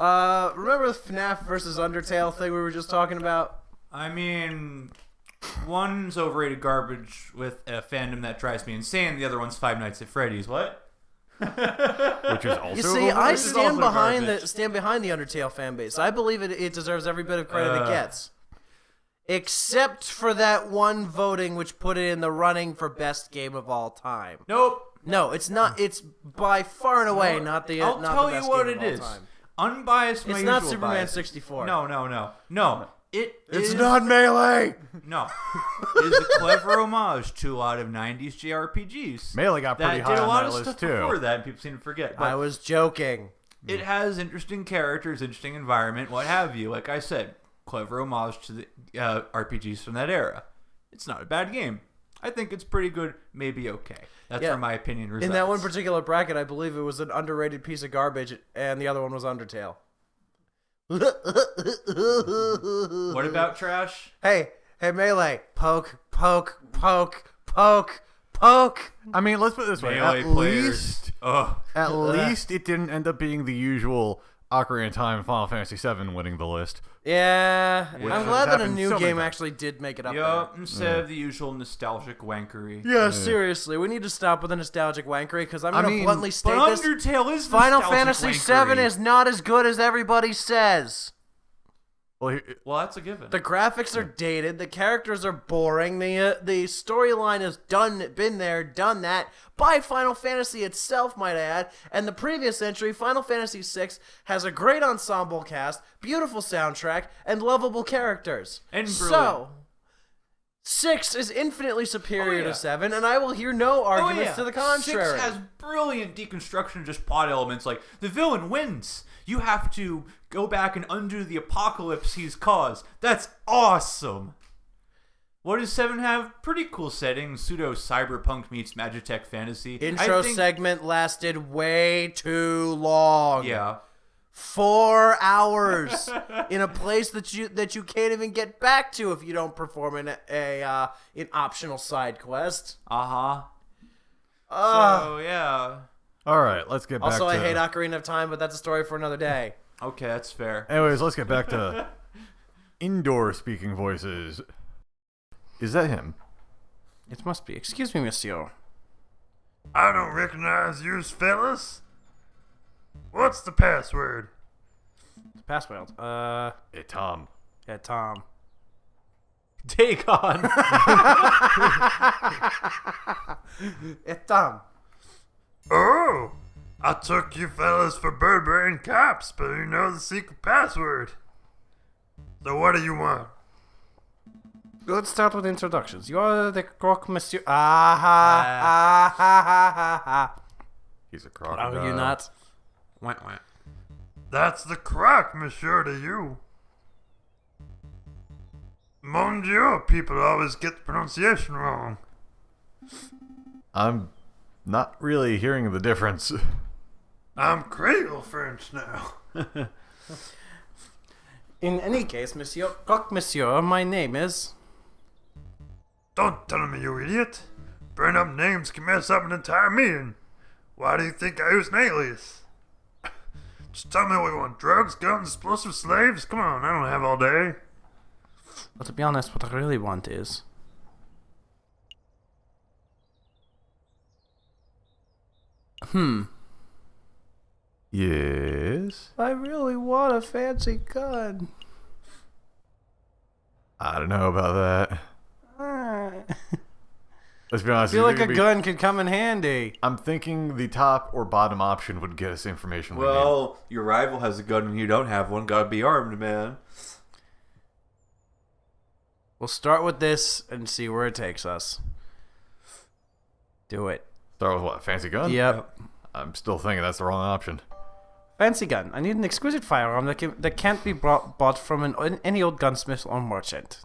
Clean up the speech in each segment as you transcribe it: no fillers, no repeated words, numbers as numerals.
Remember the FNAF versus Undertale thing we were just talking about? I mean, one's overrated garbage with a fandom that drives me insane. The other one's Five Nights at Freddy's. What? Which is also You see, I stand behind garbage. the Undertale fan base. I believe it deserves every bit of credit it gets. Except for that one voting which put it in the running for best game of all time. Nope. No, it's not. It's by far and away not the I'll not tell the best you what game it of all is. time. Unbiased, my It's not usual Superman bias. 64. No. It's not Melee! No. It is a clever homage to a lot of 90s JRPGs. Melee got pretty that high did a on lot that of list, stuff too. before that, and people seem to forget. But I was joking. it has interesting characters, interesting environment, what have you. Like I said, clever homage to the RPGs from that era. It's not a bad game. I think it's pretty good, maybe okay. That's where my opinion resides. In that one particular bracket, I believe it was an underrated piece of garbage, and the other one was Undertale. What about trash? Hey, Melee. Poke. I mean, let's put it this way. Melee At players. least it didn't end up being the usual Ocarina of Time Final Fantasy VII winning the list. Yeah, I'm has glad that a happened new so many game times. actually did make it up Yup, instead of the usual nostalgic wankery. there. Yeah, seriously, we need to stop with the nostalgic wankery, because I'm going to bluntly state But this. Undertale is Final nostalgic Fantasy wankery. VII is not as good as everybody says. Well, that's a given. The graphics are dated. The characters are boring. The storyline is been there, done that by Final Fantasy itself, might I add. And the previous entry, Final Fantasy VI, has a great ensemble cast, beautiful soundtrack, and lovable characters. And so, 6 is infinitely superior to 7, and I will hear no arguments to the contrary. 6 has brilliant deconstruction, just plot elements like the villain wins. You have to go back and undo the apocalypse he's caused. That's awesome. What does 7 have? Pretty cool setting. Pseudo cyberpunk meets Magitech fantasy. Intro segment lasted way too long. Yeah. 4 hours in a place that you can't even get back to if you don't perform an optional side quest. So, yeah. All right, let's get back Also, to... I hate Ocarina of Time, but that's a story for another day. Okay, that's fair. Anyways, let's get back to indoor speaking voices. Is that him? It must be. Excuse me, monsieur. I don't recognize you, fellas. What's the password? Password. Hey, Tom. Yeah, Tom. Take on. Yeah, Tom. Oh, I took you fellas for bird brain cops, but you know the secret password. So what do you want? Let's start with introductions. You are the croque monsieur. He's a crocodile. Are you not? Wah, wah. That's the croc, monsieur, to you. Mon Dieu, people always get the pronunciation wrong. I'm not really hearing the difference. I'm Creole French now. In any case, monsieur, croque monsieur, my name is... Don't tell me, you idiot. Burn up names can mess up an entire meeting. Why do you think I use an alias? Just tell me what you want. Drugs, guns, explosive slaves? Come on, I don't have all day. But to be honest, what I really want is... Yes? I really want a fancy gun. I don't know about that. Let's be honest. I feel like a gun could come in handy. I'm thinking the top or bottom option would get us information we need. Well, your rival has a gun and you don't have one. Gotta be armed, man. We'll start with this and see where it takes us. Do it. Start with what? Fancy gun? Yep. I'm still thinking that's the wrong option. Fancy gun. I need an exquisite firearm that can't be bought from any old gunsmith or merchant.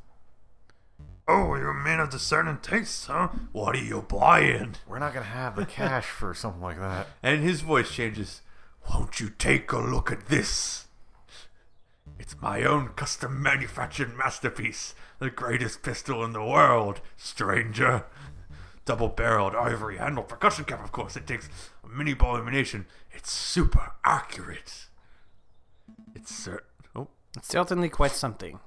Oh, you're a man of discerning tastes, huh? What are you buying? We're not going to have the cash for something like that. And his voice changes. Won't you take a look at this? It's my own custom manufactured masterpiece. The greatest pistol in the world, stranger. Double-barreled ivory handle percussion cap, of course. It takes a mini ball ammunition. It's super accurate. It's certainly quite something.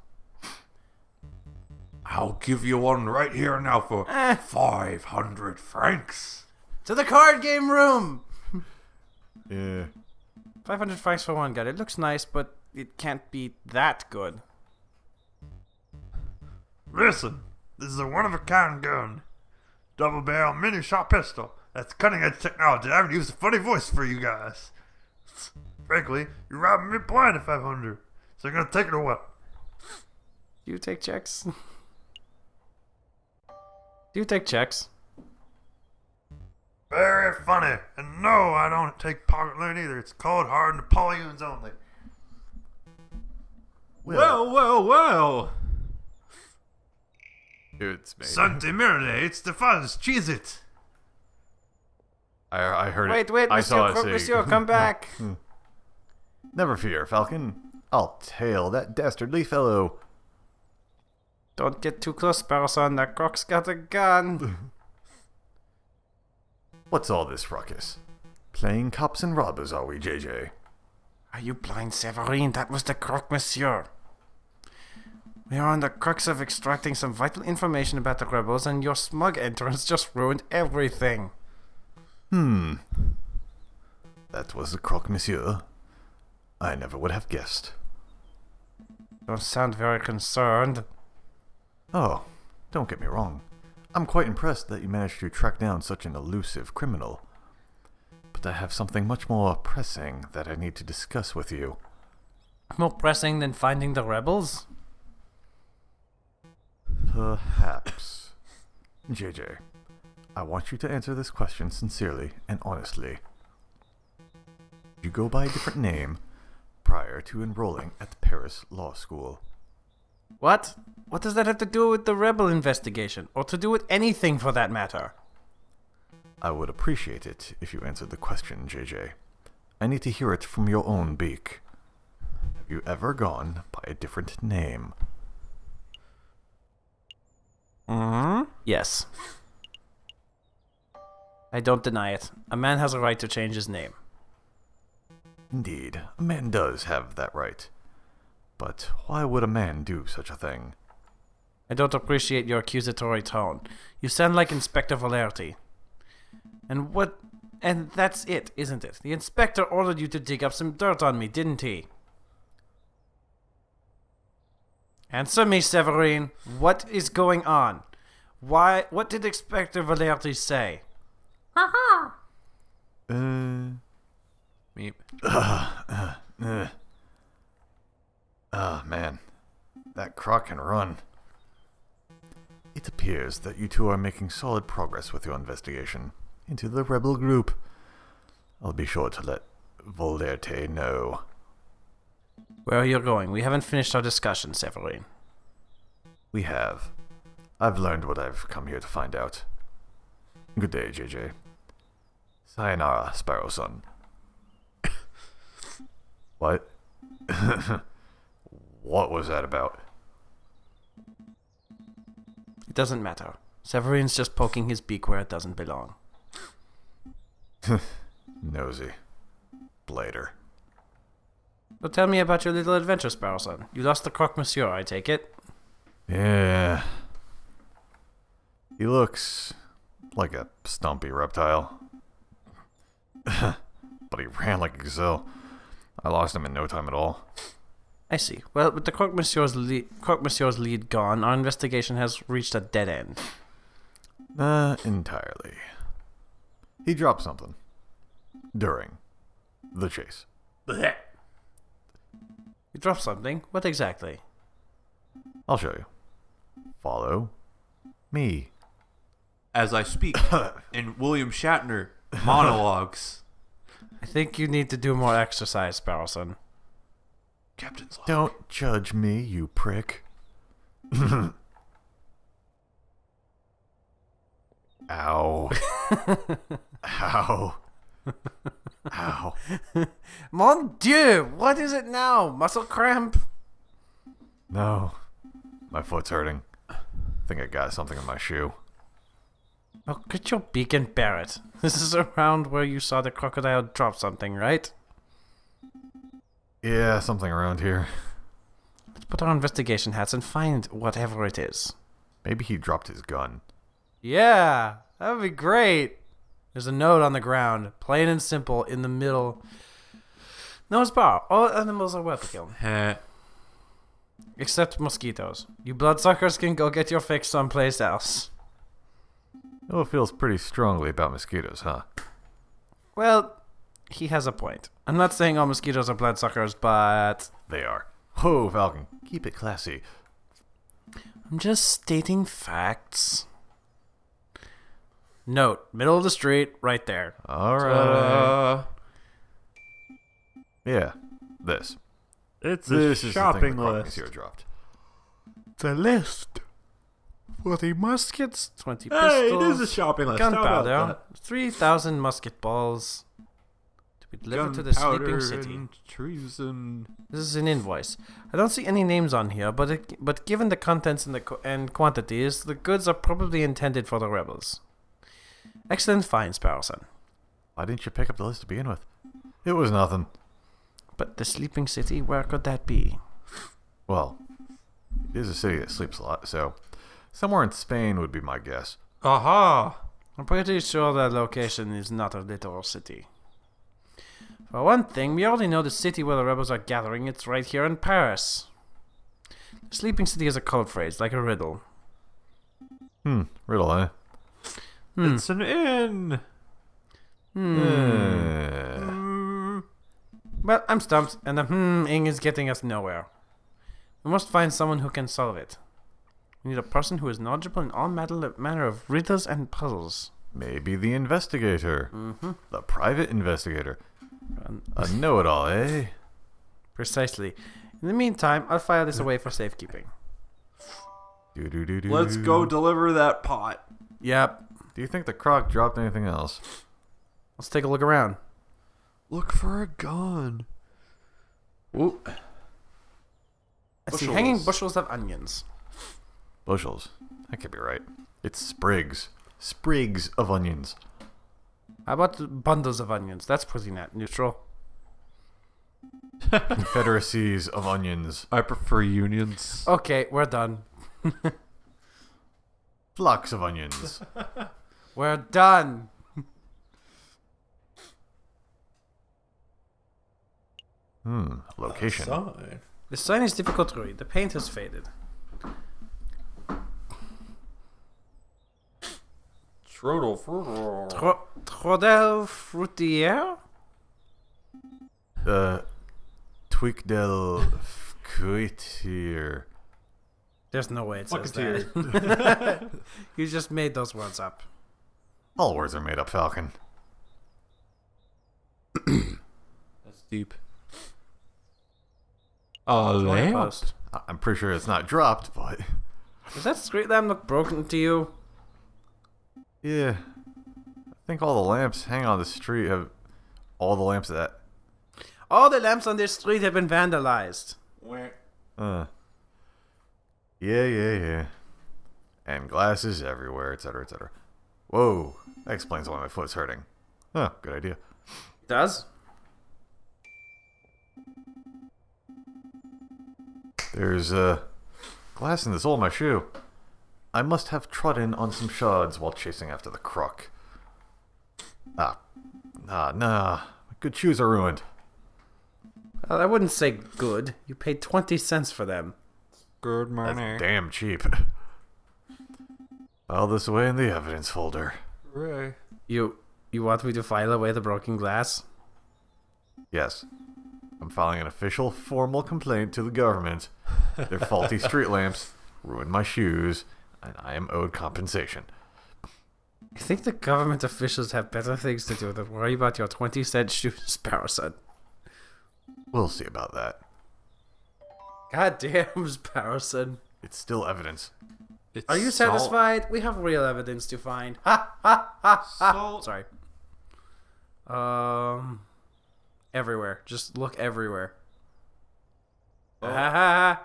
I'll give you one right here and now for 500 francs. To the card game room! Yeah. 500 francs for one gun. It looks nice, but it can't be that good. Listen, this is a one-of-a-kind gun. Double-barrel mini-shot pistol. That's cutting-edge technology. I haven't used a funny voice for you guys. Frankly, you're robbing me blind at 500. So you're gonna take it or what? Do you take checks? Do you take checks? Very funny. And no, I don't take pocket loan either. It's cold, hard, and Napoleons only. Well. It's me. Sante Merde, it's the fuzz. Cheese it. I heard it. Wait, I saw Monsieur, it. Monsieur, come back. Never fear, Falcon. I'll tail that dastardly fellow. Don't get too close, Sparrowson. That croc's got a gun. What's all this ruckus? Playing cops and robbers, are we, JJ? Are you blind, Severine? That was the croc, Monsieur. We are on the crux of extracting some vital information about the rebels, and your smug entrance just ruined everything. That was the croque, monsieur. I never would have guessed. Don't sound very concerned. Oh, don't get me wrong. I'm quite impressed that you managed to track down such an elusive criminal. But I have something much more pressing that I need to discuss with you. More pressing than finding the rebels? Perhaps. JJ, I want you to answer this question sincerely and honestly. Did you go by a different name prior to enrolling at the Paris Law School? What? What does that have to do with the rebel investigation? Or to do with anything for that matter? I would appreciate it if you answered the question, JJ. I need to hear it from your own beak. Have you ever gone by a different name? Yes. I don't deny it. A man has a right to change his name. Indeed, a man does have that right. But why would a man do such a thing? I don't appreciate your accusatory tone. You sound like Inspector Valerti. And that's it, isn't it? The inspector ordered you to dig up some dirt on me, didn't he? Answer me, Severine. What is going on? What did Inspector Valerti say? Meep. Man. That croc can run. It appears that you two are making solid progress with your investigation into the rebel group. I'll be sure to let Volerte know. Where are you going? We haven't finished our discussion, Severine. We have. I've learned what I've come here to find out. Good day, JJ. Sayonara, Sparrowson. What? What was that about? It doesn't matter. Severine's just poking his beak where it doesn't belong. Nosy. Blader. So tell me about your little adventure, Sparrowson. You lost the croque monsieur, I take it? Yeah. He looks like a stumpy reptile. But he ran like a gazelle. I lost him in no time at all. I see. Well, with the croque monsieur's lead gone, our investigation has reached a dead end. Entirely. He dropped something. During the chase. You dropped something? What exactly? I'll show you. Follow me. As I speak in William Shatner monologues. I think you need to do more exercise, Sparrowson. Captain's log. Don't judge me, you prick. Ow. Ow. Ow. Mon Dieu! What is it now? Muscle cramp? No. My foot's hurting. Think I got something in my shoe. Oh, get your beak and bear it. This is around where you saw the crocodile drop something, right? Yeah, something around here. Let's put our investigation hats and find whatever it is. Maybe he dropped his gun. Yeah, that would be great. There's a note on the ground, plain and simple, in the middle. No spar. All animals are welcome to kill. Heh. Except mosquitoes. You bloodsuckers can go get your fix someplace else. Oh, feels pretty strongly about mosquitoes, huh? Well, he has a point. I'm not saying all mosquitoes are bloodsuckers, but They are. Ho, Falcon, keep it classy. I'm just stating facts. Note, middle of the street, right there. Alright. Yeah, this. It's This a is shopping the thing the list. Monsieur dropped. It's a list. 40 muskets, 20 Hey, pistols, it is a shopping list. How about gunpowder, 3,000 musket balls to be delivered to the sleeping city. And treason. This is an invoice. I don't see any names on here, but given the contents and quantities, the goods are probably intended for the rebels. Excellent find, Sparrowson. Why didn't you pick up the list to begin with? It was nothing. But the sleeping city, where could that be? Well, it is a city that sleeps a lot, so somewhere in Spain would be my guess. Aha! I'm pretty sure that location is not a literal city. For one thing, we already know the city where the rebels are gathering. It's right here in Paris. The sleeping city is a code phrase, like a riddle. Riddle, eh? It's an inn. Well, I'm stumped, and the ing is getting us nowhere. We must find someone who can solve it. We need a person who is knowledgeable in all manner of riddles and puzzles. Maybe the investigator. The private investigator. A know-it-all, eh? Precisely. In the meantime, I'll file this away for safekeeping. Do-do-do-do. Let's go deliver that pot. Yep. Do you think the croc dropped anything else? Let's take a look around. Look for a gun. Ooh. I see hanging bushels of onions. Bushels. That could be right. It's sprigs. Sprigs of onions. How about bundles of onions? That's pretty neutral. Confederacies of onions. I prefer unions. Okay, we're done. Flocks of onions. We're done. Location. Outside. The sign is difficult to read. The paint has faded. Trodel Fruitière? Tweak del Fruitier. There's no way it says that. You just made those words up. All words are made up, Falcon. That's deep. A lamp? Post. I'm pretty sure it's not dropped, but... Does that street lamp look broken to you? Yeah. I think all the lamps hanging on the street have... All the lamps that... All the lamps on this street have been vandalized. Yeah. And glasses everywhere, etc., etc. Whoa. That explains why my foot's hurting. Huh, good idea. Does? There's glass in the sole of my shoe. I must have trodden on some shards while chasing after the croc. Nah. My good shoes are ruined. Well, I wouldn't say good. You paid 20 cents for them. Good That's morning. damn cheap. File this away in the evidence folder. Hooray. You want me to file away the broken glass? Yes. I'm filing an official, formal complaint to the government. Their faulty street lamps ruined my shoes, and I am owed compensation. I think the government officials have better things to do than worry about your 20-cent shoe, Sparrowson. We'll see about that. God damn, Sparrowson. It's still evidence. It's Are you salt. satisfied? We have real evidence to find. Ha ha ha ha. Salt. Sorry. Everywhere. Just look everywhere. Oh. Ha ha ha.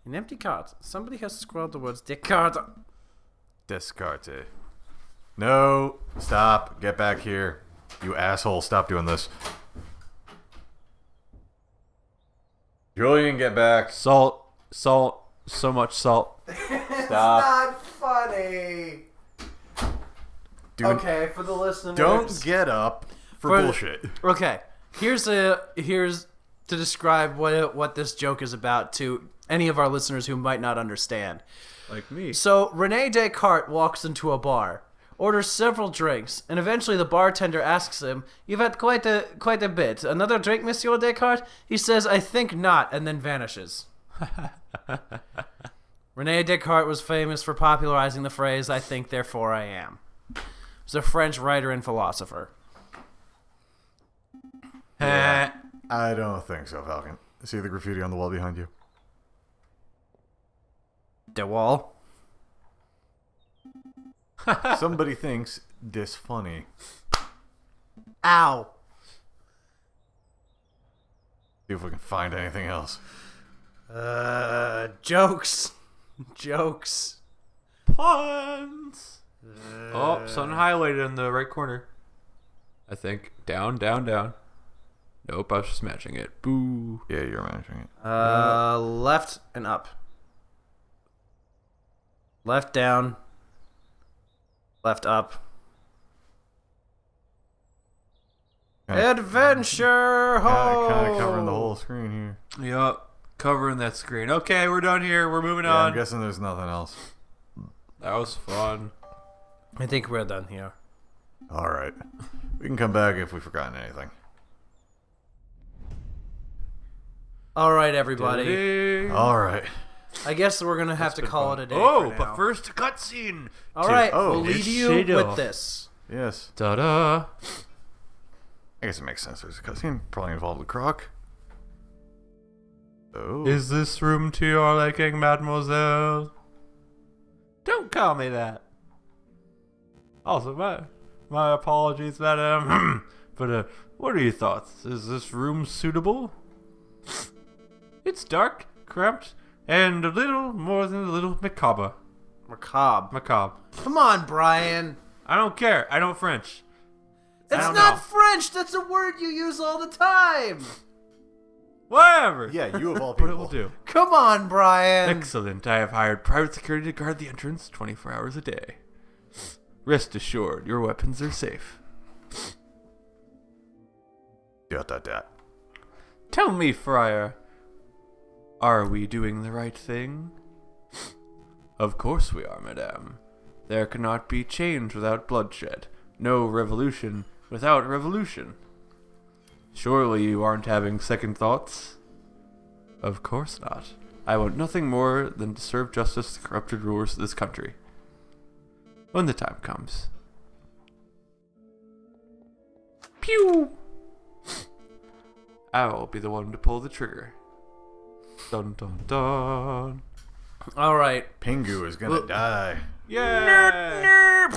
An empty cart. Somebody has scrawled the words Descartes. Descarte. No. Stop. Get back here. You asshole. Stop doing this. Julian, get back. Salt, so much salt. It's Stop. not funny. Dude, Okay, for the listeners. don't get up for bullshit. Okay, here's to describe what this joke is about to any of our listeners who might not understand. Like me. So Rene Descartes walks into a bar, orders several drinks, and eventually the bartender asks him, "You've had quite a bit. Another drink, Monsieur Descartes?" He says, "I think not," and then vanishes. Rene Descartes was famous for popularizing the phrase, "I think, therefore I am." He's a French writer and philosopher. I don't think so, Falcon. See the graffiti on the wall behind you? The wall. Somebody thinks this funny. Ow. See if we can find anything else. Jokes. Jokes. Puns. Oh, something highlighted in the right corner. I think. Down, down, down. Nope, I was just matching it. Boo. Yeah, you're managing it. Left and up. Left down. Left up. Adventure home. Kind of covering the whole screen here. Yup. Covering that screen. Okay, we're done here. We're moving Yeah, on. I'm guessing there's nothing else. That was fun. I think we're done here. All right. We can come back if we've forgotten anything. All right, everybody. All right. I guess we're gonna have to call it a day. Oh, for now. but first, cutscene. All right, Oh, we'll leave it's you shit with off. this. Yes. Ta-da. I guess it makes sense. There's a cutscene probably involved with Croc. Oh. Is this room to your liking, mademoiselle? Don't call me that. Also, my apologies, madam. But, what are your thoughts? Is this room suitable? It's dark, cramped, and a little more than a little macabre. Macabre. Come on, Brian. I don't care. I know French. It's don't not know. French. That's a word you use all the time. Whatever. Yeah, you of all But people. it will do. Come on, Brian. Excellent. I have hired private security to guard the entrance 24 hours a day. Rest assured, your weapons are safe. Dot. Tell me, Friar, are we doing the right thing? Of course we are, madame. There cannot be change without bloodshed. No revolution without revolution. Surely you aren't having second thoughts? Of course not. I want nothing more than to serve justice to the corrupted rulers of this country. When the time comes. Pew! I'll be the one to pull the trigger. Dun dun dun. All right. Pingu is gonna die. Yeah!